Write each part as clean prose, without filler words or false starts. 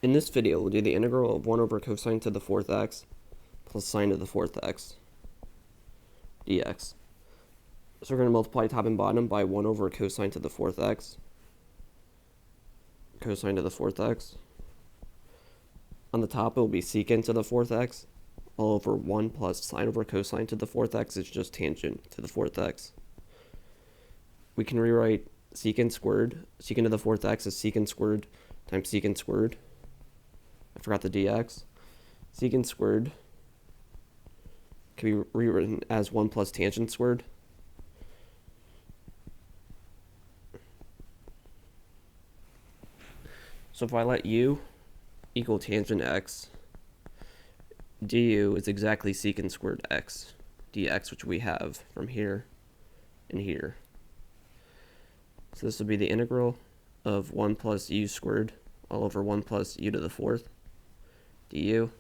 In this video, we'll do the integral of 1 over cosine to the fourth x plus sine to the fourth x dx. So we're going to multiply top and bottom by 1 over cosine to the fourth x, cosine to the fourth x. On the top, it will be secant to the fourth x, all over 1 plus sine over cosine to the fourth x is just tangent to the fourth x. We can rewrite secant squared. Secant to the fourth x is secant squared times secant squared. I forgot the dx. Secant squared can be rewritten as 1 plus tangent squared. So if I let u equal tangent x, du is exactly secant squared x dx, which we have from here and here. So this will be the integral of 1 plus u squared all over 1 plus u to the fourth du.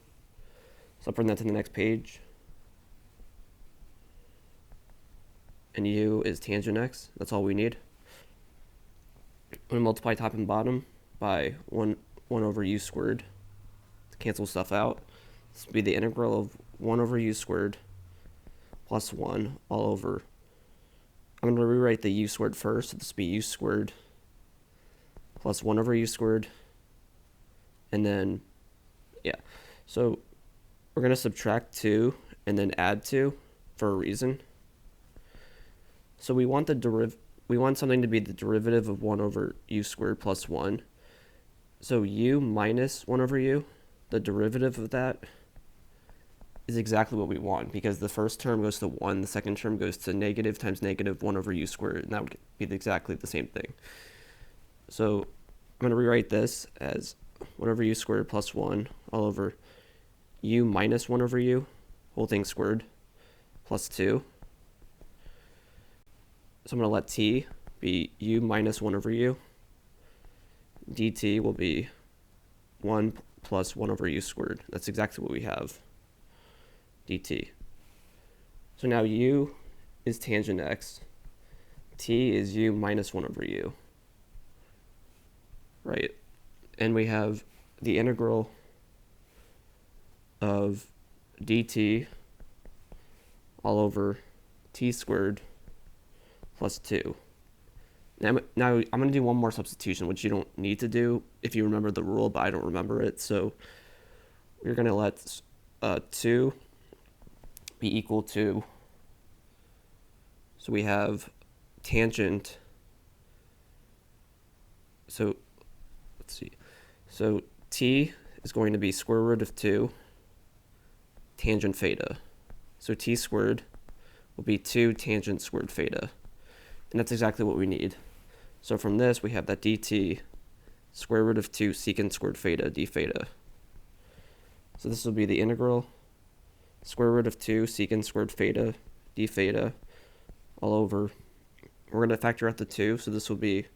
So I'll bring that to the next page. And u is tangent x. That's all we need. I'm going to multiply top and bottom by 1 over u squared to cancel stuff out. This will be the integral of 1 over u squared plus 1 all over. I'm going to rewrite the u squared first. So this will be u squared plus 1 over u squared. And then, yeah. So we're going to subtract 2 and then add 2 for a reason. So we want something to be the derivative of 1 over u squared plus 1. So u minus 1 over u, the derivative of that, is exactly what we want, because the first term goes to 1, the second term goes to negative times negative 1 over u squared, and that would be exactly the same thing. So I'm going to rewrite this as 1 over u squared plus 1 all over u minus 1 over u, whole thing squared, plus 2. So I'm going to let t be u minus 1 over u. dt will be 1 plus 1 over u squared. That's exactly what we have, dt. So now u is tangent x. T is u minus 1 over u. Right? And we have the integral of dt all over t squared plus 2. Now I'm going to do one more substitution, which you don't need to do if you remember the rule, but I don't remember it. So we're going to let 2 be equal to, so we have tangent, so let's see, so t is going to be square root of 2 tangent theta. So t squared will be 2 tangent squared theta. And that's exactly what we need. So from this, we have that dt square root of 2 secant squared theta d theta. So this will be the integral square root of 2 secant squared theta d theta all over. We're going to factor out the 2, so this will be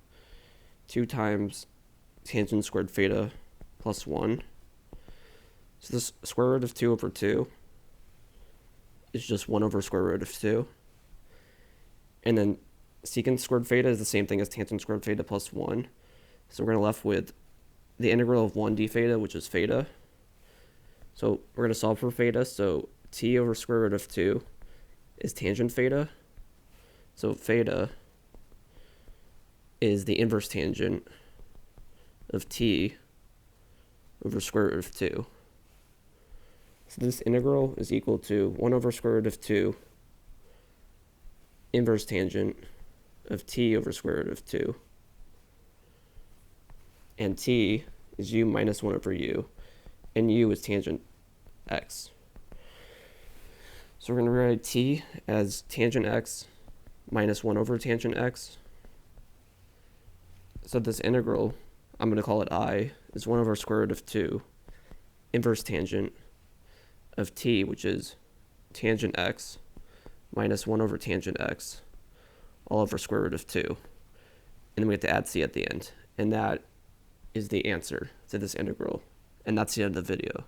2 times tangent squared theta plus 1. So this square root of 2 over 2 is just 1 over square root of 2. And then secant squared theta is the same thing as tangent squared theta plus 1. So we're going to left with the integral of 1 d theta, which is theta. So we're going to solve for theta. So t over square root of 2 is tangent theta. So theta is the inverse tangent of t over square root of 2. So this integral is equal to 1 over square root of 2 inverse tangent of t over square root of 2. And t is u minus 1 over u, and u is tangent x. So we're going to rewrite t as tangent x minus 1 over tangent x. So this integral, I'm going to call it I, is 1 over square root of 2 inverse tangent of t, which is tangent x minus 1 over tangent x all over square root of 2. And then we have to add c at the end. And that is the answer to this integral. And that's the end of the video.